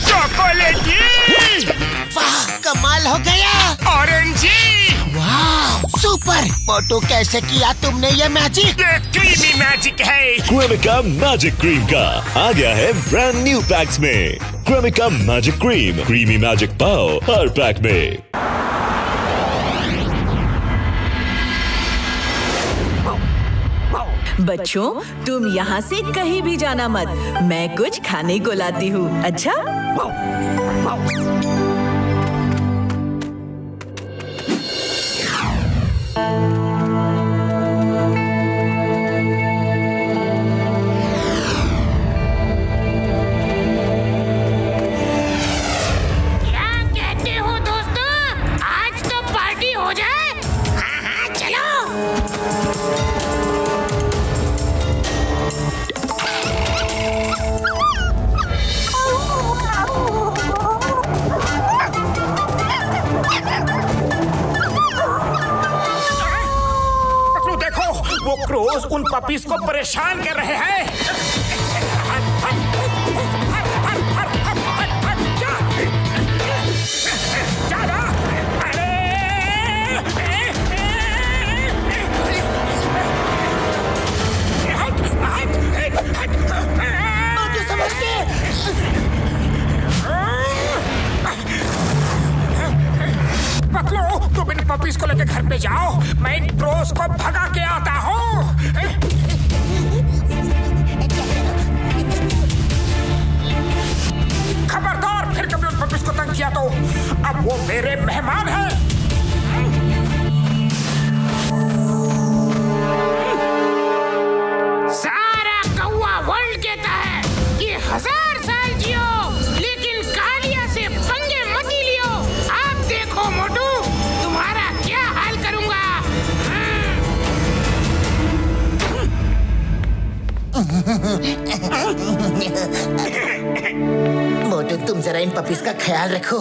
चॉकलेटी। वाह, कमाल हो गया। ऑरेंजी। वाह, सुपर। मोटू, कैसे किया तुमने ये मैजिक? ये क्रीमी मैजिक है। क्रेमिका मैजिक क्रीम का आ गया है ब्रांड न्यू पैक्स में। Cremica magic cream, creamy magic पाओ हर पैक में। बच्चों, तुम यहाँ से कहीं भी जाना मत। मैं कुछ खाने को लाती हूँ। अच्छा? क्या कहते हो दोस्तों? आज तो पार्टी हो जाए। हाँ हाँ, चलो। वो क्रोज उन पपीज को परेशान कर रहे हैं। पकड़ो, तुम इन पपीज को लेकर घर पे जाओ। मैं इन क्रोज को भगा के आता हूँ। खबरदार, फिर कभी उन पपीज को तंग किया तो अब वो मेरे मेहमान हैं। सारा कौवा वर्ल्ड कहता है कि 1000 साल जियो, लेकिन कालिया से पंगे मत ही लियो। आप देखो मोटू, तुम्हारा क्या हाल करूंगा। मोटू, तुम जरा इन पपीज का ख्याल रखो।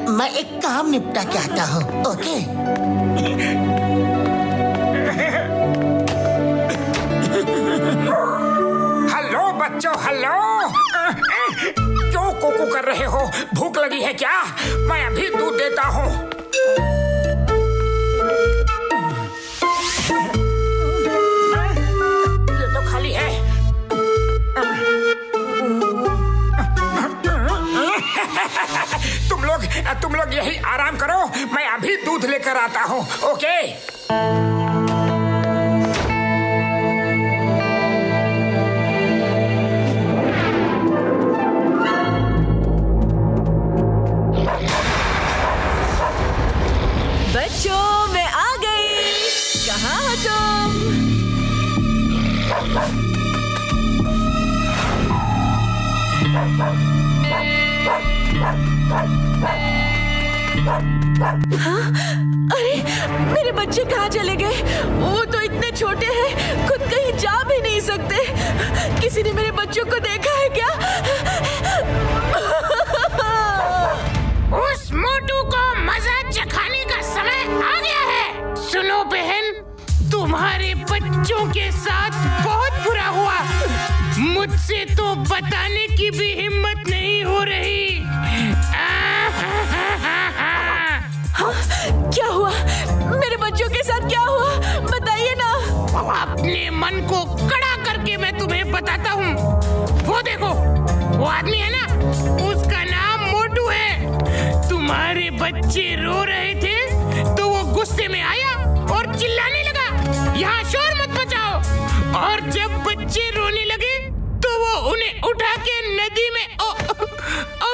मैं एक काम निपटा के आता हूँ। ओके? हेलो बच्चों, हेलो। क्यों कोको कर रहे हो? भूख लगी है क्या? मैं अभी दूध देता हूँ। ये तो खाली है। तुम लोग यही आराम करो, मैं अभी दूध लेकर आता हूँ। ओके? बच्चों, मैं आ गई। कहाँ हो तुम? हाँ? अरे, मेरे बच्चे कहाँ चले गए? वो तो इतने छोटे हैं, खुद कहीं जा भी नहीं सकते। किसी ने मेरे बच्चों को देखा है क्या? उस मोटू को मजा चखाने का समय आ गया है। सुनो बहन, तुम्हारे बच्चों के साथ बहुत बुरा हुआ। मुझसे तो बताने की भी हिम्मत नहीं हो रही। हाँ? क्या हुआ? मेरे बच्चों के साथ क्या हुआ? बताइए ना। अपने मन को कड़ा करके मैं तुम्हें बताता हूँ। वो देखो, वो आदमी है ना, उसका नाम मोटू है। तुम्हारे बच्चे रो रहे थे तो वो गुस्से में आया और चिल्लाने लगा, यहाँ शोर मत मचाओ। और जब बच्चे रोने लगे तो वो उन्हें उठा के नदी में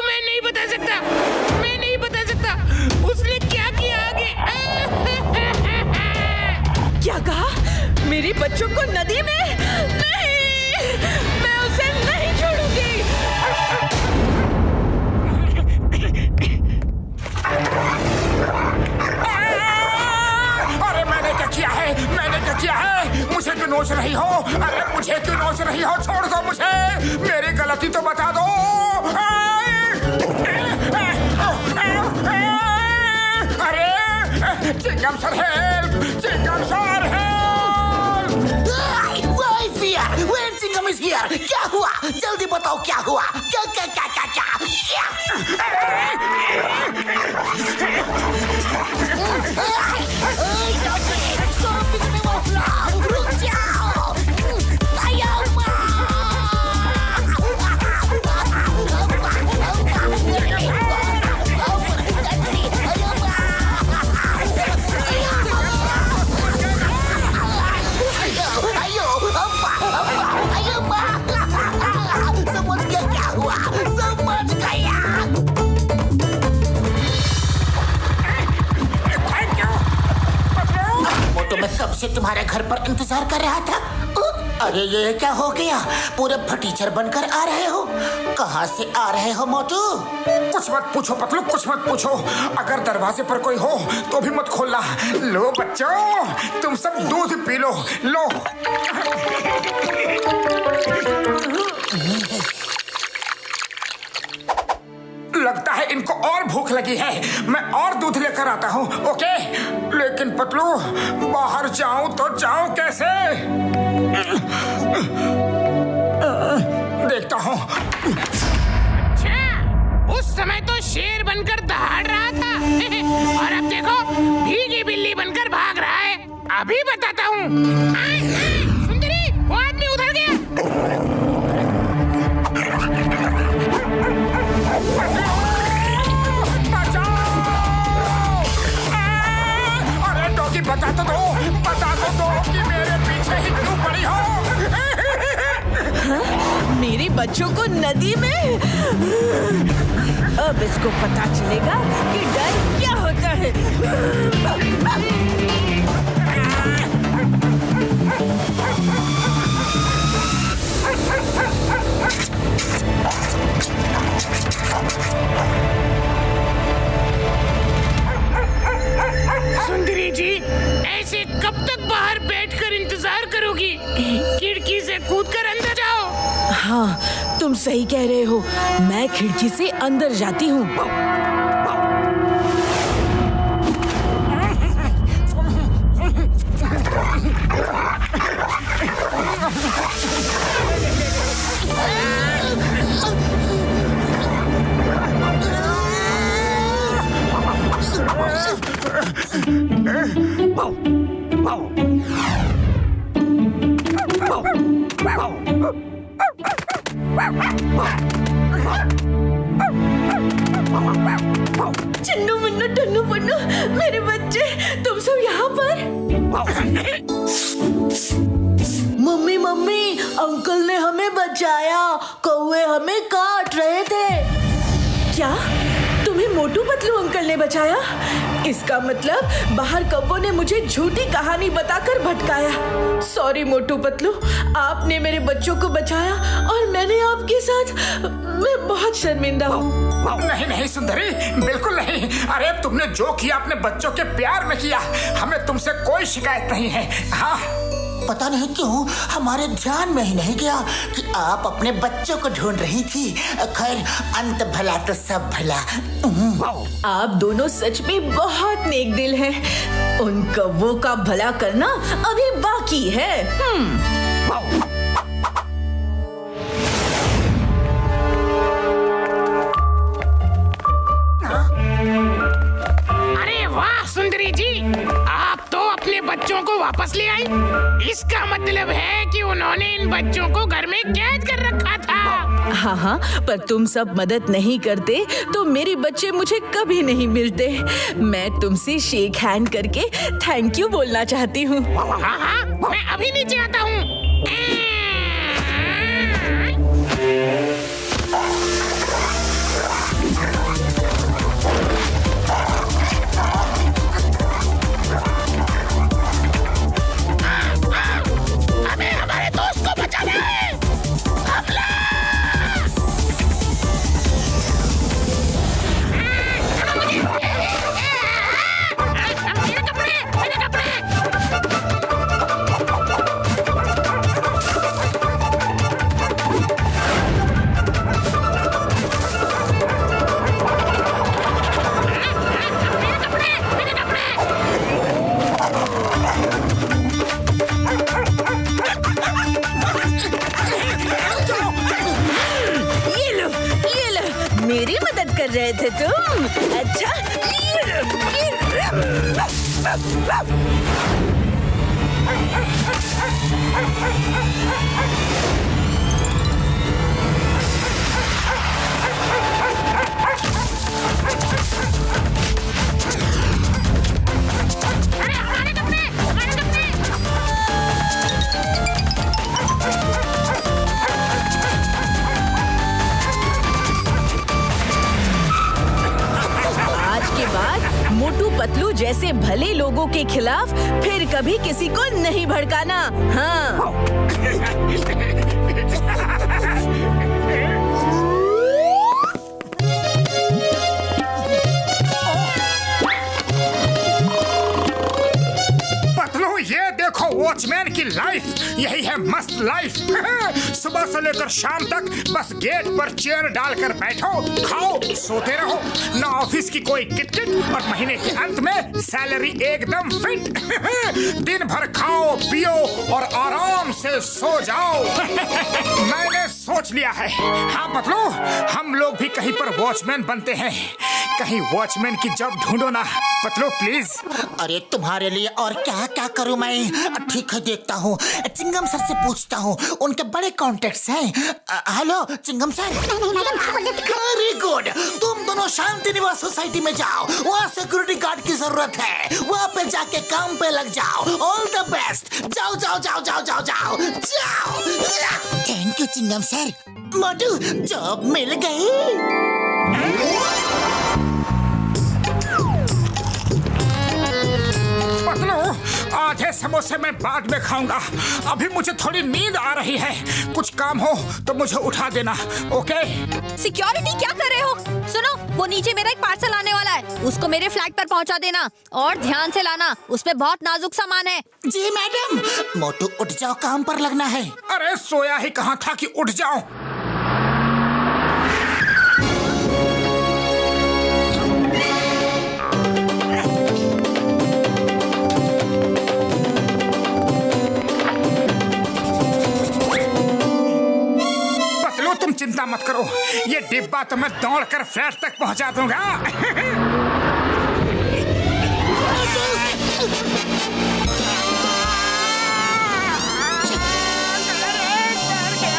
मैं नहीं बता सकता, मैं नहीं बता सकता उसने क्या किया आगे। क्या कहा? मेरे बच्चों को नदी में? नहीं, मैं उसे नहीं छोड़ूंगी। अरे मैंने क्या किया है? मैंने क्या किया है? मुझे क्यों नोच रही हो? अरे मुझे क्यों नोच रही हो? छोड़ दो मुझे, मेरी गलती तो बता दो। अरे Chingum sir, help! Chingum sir, help! Chingum is here. क्या हुआ? जल्दी बताओ क्या हुआ? क्या क्या क्या से तुम्हारे घर पर इंतजार कर रहा था। अरे ये क्या हो गया, पूरे फटीचर बनकर आ रहे हो? कहाँ से आ रहे हो मोटू? कुछ मत पूछो पतलू, कुछ मत पूछो। अगर दरवाजे पर कोई हो तो भी मत खोलना। लो बच्चों, तुम सब दूध पी लो। लो। लगता है इनको और भूख लगी है। मैं और दूध लेकर आता हूँ। ओके, लेकिन पतलू बाहर जाऊं तो जाऊं कैसे? देखता हूँ। अच्छा, उस समय तो शेर बनकर दहाड़ रहा था और अब देखो भीगी बिल्ली बनकर भाग रहा है। अभी बताता हूँ। सुंदरी, वो आदमी उधर गया। अरे डॉगी, बता तो दो कि मेरे पीछे ही क्यों पड़ी हो? मेरे बच्चों को नदी में? अब इसको पता चलेगा कि डर क्या होता है। सुंदरी जी, ऐसे कब तक बाहर बैठकर इंतजार करोगी? खिड़की से कूदकर अंदर जाओ। हाँ, तुम सही कह रहे हो। मैं खिड़की से अंदर जाती हूँ। चिन्नू मुन्नू टन्नू पन्नू, मेरे बच्चे, तुम सब यहाँ पर? मम्मी मम्मी, अंकल ने हमें बचाया। कौवे हमें काट रहे थे। क्या? तुम्हें मोटू पतलू अंकल ने बचाया? इसका मतलब बाहर कौवों ने मुझे झूठी कहानी बताकर भटकाया। सॉरी मोटू पतलू, आपने मेरे बच्चों को बचाया और मैंने आपके साथ, मैं बहुत शर्मिंदा हूँ। नहीं सुंदरी, बिल्कुल नहीं। अरे तुमने जो किया अपने बच्चों के प्यार में किया। हमें तुमसे कोई शिकायत नहीं है। हाँ, पता नहीं क्यों हमारे ध्यान में ही नहीं गया कि आप अपने बच्चों को ढूंढ रही थी। खैर, अंत भला तो सब भला। आप दोनों सच में बहुत नेक दिल हैं। उन कौवों का भला करना अभी बाकी है। अरे वाह सुंदरी जी, आप तो अपने बच्चों को वापस ले आई। इसका मतलब है कि उन्होंने इन बच्चों को घर में कैद कर रखा था। हाँ, पर तुम सब मदद नहीं करते तो मेरे बच्चे मुझे कभी नहीं मिलते। मैं तुमसे शेक हैंड करके थैंक यू बोलना चाहती हूँ। हाँ, मैं अभी नीचे आता हूँ। हमें हमारे दोस्त को बचाना है। हमला! मेरे कपड़े! मेरी मदद कर रहे थे तुम? अच्छा, मोटू पतलू जैसे भले लोगों के खिलाफ फिर कभी किसी को नहीं भड़काना। हाँ। ये देखो वॉचमैन की लाइफ, यही है मस्त लाइफ। सुबह से लेकर शाम तक बस गेट पर चेयर डालकर बैठो, खाओ, सोते रहो, ना ऑफिस की कोई किटकिट, और महीने के अंत में सैलरी एकदम फिट। दिन भर खाओ पियो और आराम से सो जाओ। मैंने सोच लिया है, हाँ पतलू, हम लोग भी कहीं पर वॉचमैन बनते हैं। कहीं वॉचमैन की जॉब ढूंढो ना पतलू प्लीज। अरे तुम्हारे लिए और क्या क्या करूं मैं। ठीक है, देखता हूँ, चिंगम सर से पूछता हूँ, उनके बड़े कॉन्टेक्ट्स हैं। Hello Chingum sir. Very good, तुम दोनों शांति निवास सोसाइटी में जाओ, वहाँ सिक्योरिटी गार्ड की जरूरत है, वहाँ पे जाके काम पे लग जाओ। ऑल द बेस्ट, जाओ जाओ जाओ जाओ जाओ जाओ जाओ। Thank you Chingam sir. Motu, job मिल गई। पतलू, आधे समोसे मैं बाद में खाऊंगा, अभी मुझे थोड़ी नींद आ रही है। कुछ काम हो तो मुझे उठा देना, ओके? सिक्योरिटी क्या कर रहे हो? सुनो, वो नीचे मेरा एक पार्सल आने वाला है, उसको मेरे फ्लैट पर पहुंचा देना और ध्यान से लाना, उसमें बहुत नाजुक सामान है। जी मैडम। मोटू उठ जाओ, काम पर लगना है। अरे सोया ही कहाँ था कि उठ जाऊं। तुम चिंता मत करो, ये डिब्बा तो मैं दौड़कर फ्लैट तक पहुंचा दूंगा।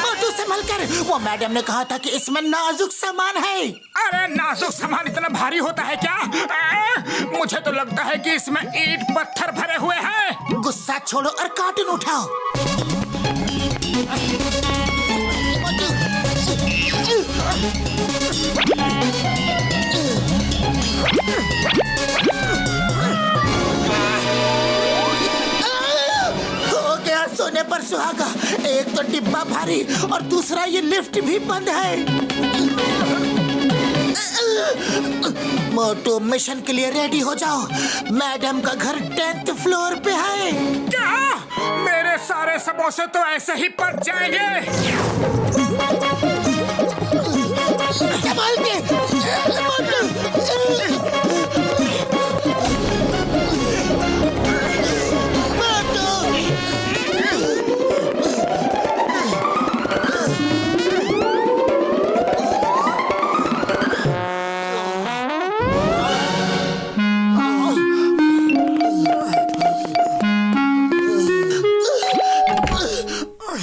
मोटू संभल कर, वो मैडम ने कहा था कि इसमें नाजुक सामान है। अरे नाजुक सामान इतना भारी होता है क्या? मुझे तो लगता है कि इसमें ईंट पत्थर भरे हुए हैं। गुस्सा छोड़ो और कार्टून उठाओ। हो गया सोने पर सुहागा। एक तो डिब्बा भारी और दूसरा ये लिफ्ट भी बंद है। मोटू, मिशन के लिए रेडी हो जाओ, मैडम का घर 10th फ्लोर पे है। क्या? मेरे सारे समोसे तो ऐसे ही पक जाएंगे। संभाल के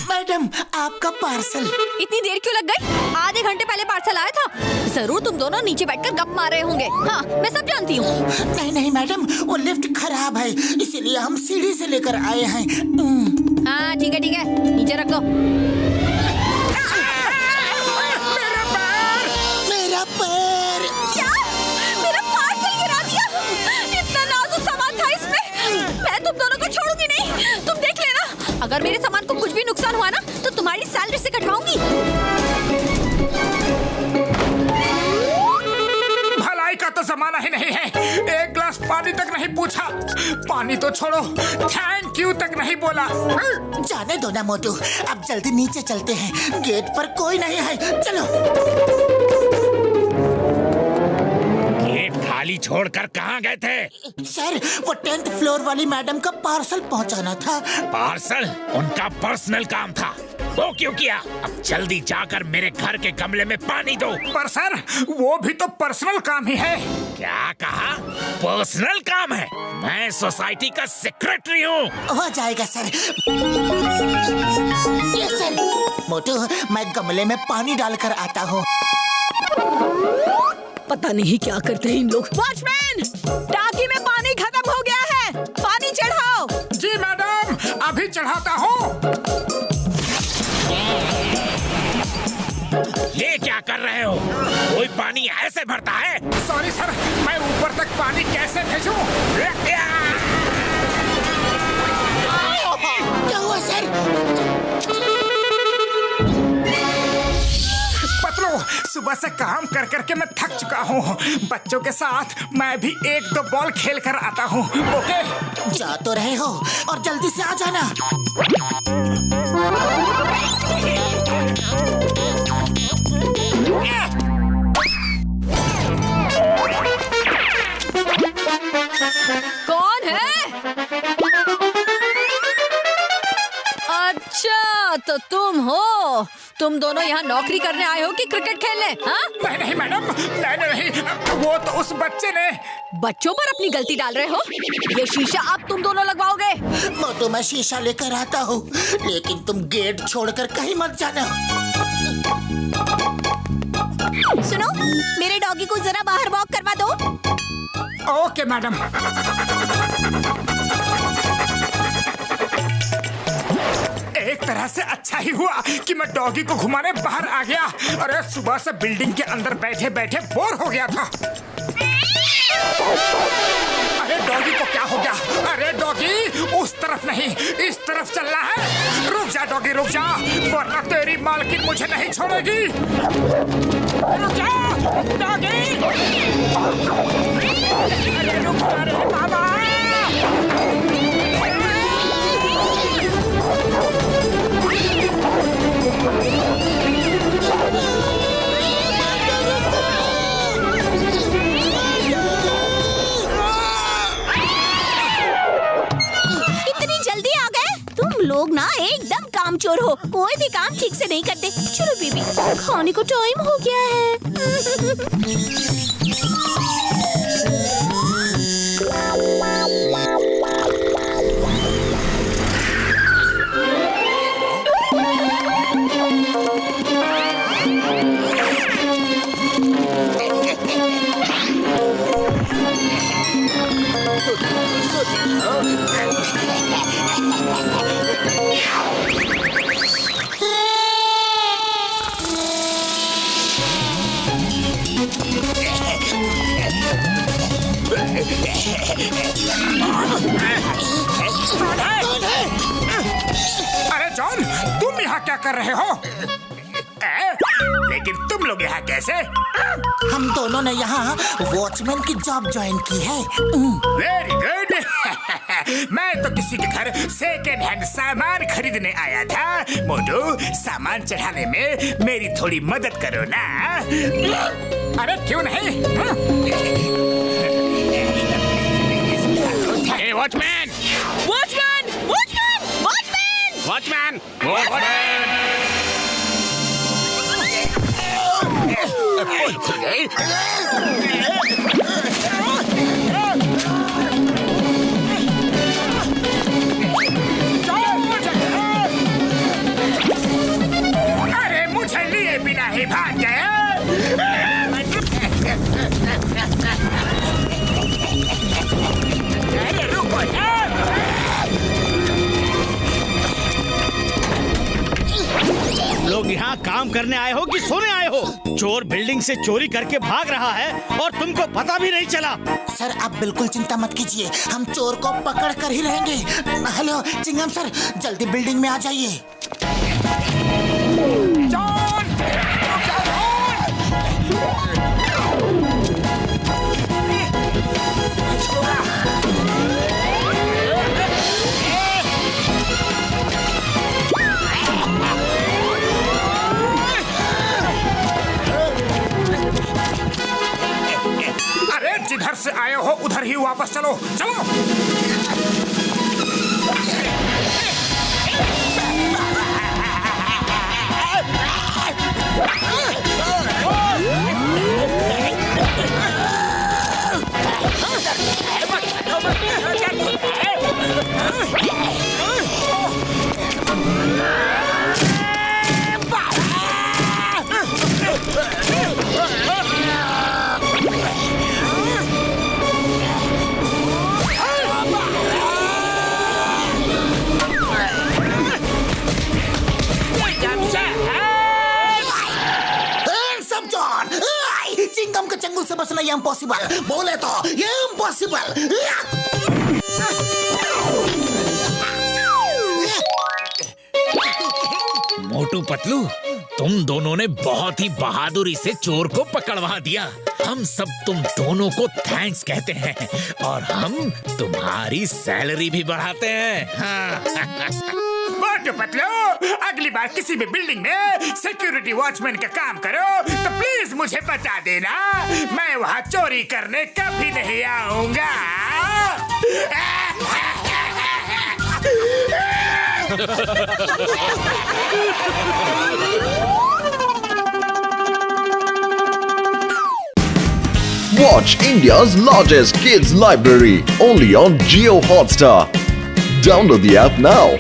मैडम, आपका पार्सल। इतनी देर क्यों लग गई? आधे घंटे पहले पार्सल आया था। जरूर तुम दोनों नीचे बैठकर गप मार रहे होंगे। हाँ, मैं सब जानती हूँ। नहीं नहीं मैडम, वो लिफ्ट खराब है, इसीलिए हम सीढ़ी से लेकर आए हैं। हाँ ठीक है, नीचे रख दो। मेरा पैर। क्या? मेरा पार्सल गिरा दिया? इतना नाजुक सामान था इसमें। मैं तुम दोनों को छोड़ूंगी नहीं, तुम देख लेना। अगर मेरे सामान को कुछ भी नुकसान हुआ ना तो तुम्हारी सैलरी से कटवाऊंगी। भलाई का तो जमाना ही नहीं है, एक गिलास पानी तक नहीं पूछा। पानी तो छोड़ो, थैंक यू तक नहीं बोला। जाने दो ना मोटू, अब जल्दी नीचे चलते हैं, गेट पर कोई नहीं है। चलो। गेट खाली छोड़कर कहाँ गए थे? सर, वो 10th फ्लोर वाली मैडम का पार्सल पहुंचाना था। पार्सल? उनका पर्सनल काम था, वो क्यों किया? अब जल्दी जाकर मेरे घर के गमले में पानी दो। पर सर, वो भी तो पर्सनल काम ही है। क्या कहा? पर्सनल काम है? मैं सोसाइटी का सेक्रेटरी हूँ। हो जाएगा सर। ये सर। मोटू, मैं गमले में पानी डालकर आता हूँ। पता नहीं क्या करते हैं इन लोग। वॉचमैन, टाकी में पानी खत्म हो गया है, पानी चढ़ाओ। जी मैडम, अभी चढ़ाता हूँ। ये क्या कर रहे हो? कोई पानी पानी ऐसे भरता है? सॉरी सर, मैं ऊपर तक पानी कैसे भेजूं? क्या हुआ सर? पतलू, सुबह से काम कर करके मैं थक चुका हूँ। बच्चों के साथ मैं भी 1-2 बॉल खेल कर आता हूँ। ओके? जा तो रहे हो और जल्दी से आ जाना। कौन है? अच्छा, तो तुम हो। तुम दोनों यहाँ नौकरी करने आए हो कि क्रिकेट खेलने? हाँ? नहीं मैडम, नहीं, वो तो उस बच्चे ने। बच्चों पर अपनी गलती डाल रहे हो? ये शीशा अब तुम दोनों लगवाओगे? मोटू, मैं शीशा लेकर आता हूँ, लेकिन तुम गेट छोड़कर कहीं मत जाना। सुनो, मेरे डॉगी को जरा बाहर वॉक करवा दो। Okay madam. एक तरह से अच्छा ही हुआ कि मैं डॉगी को घुमाने बाहर आ गया। अरे सुबह से बिल्डिंग के अंदर बैठे बैठे बोर हो गया था। अरे डॉगी को क्या हो गया? अरे डॉगी, उस तरफ नहीं, इस तरफ चलना है। रुक जा डॉगी, रुक जा, वरना तेरी मालकिन मुझे नहीं छोड़ेगी। रुक जा डॉगी। अरे रुक जा रे बाबा। इतनी जल्दी आ गए? तुम लोग ना एकदम कामचोर हो, कोई भी काम ठीक से नहीं करते। चलो बेबी, खाने को टाइम हो गया है। अरे जॉन, तुम यहाँ क्या कर रहे हो? लेकिन तुम लोग यहाँ कैसे? हम दोनों ने यहाँ वॉचमैन की जॉब ज्वाइन की है। Very good. मैं तो किसी के घर सेकेंड हैंड सामान खरीदने आया था। मोटू, सामान चढ़ाने में मेरी थोड़ी मदद करो ना। अरे क्यों नहीं? Watchman, watchman, watchman, watchman, watchman, watchman. अरे मुझे लिए बिना ही भाग गए। अरे रुको ना। लोग यहाँ काम करने आए हो कि सोने आए हो? चोर बिल्डिंग से चोरी करके भाग रहा है और तुमको पता भी नहीं चला। सर, आप बिल्कुल चिंता मत कीजिए, हम चोर को पकड़ कर ही रहेंगे। हेलो चिंगम सर, जल्दी बिल्डिंग में आ जाइए। अरे जिधर से आए हो उधर ही वापस चलो, चलो। नहीं, चिंगम के चंगुल से बचना ये इम्पॉसिबल, बोले तो ये इम्पॉसिबल। मोटू पतलू, तुम दोनों ने बहुत ही बहादुरी से चोर को पकड़वा दिया। हम सब तुम दोनों को थैंक्स कहते हैं और हम तुम्हारी सैलरी भी बढ़ाते हैं। हाँ। मोटू पतलू, अगली बार किसी भी बिल्डिंग में सिक्योरिटी वॉचमैन का काम करो तो प्लीज मुझे बता देना, मैं वहाँ चोरी करने कभी नहीं आऊंगा। Watch India's largest kids library only on Jio Hotstar. Download the app now.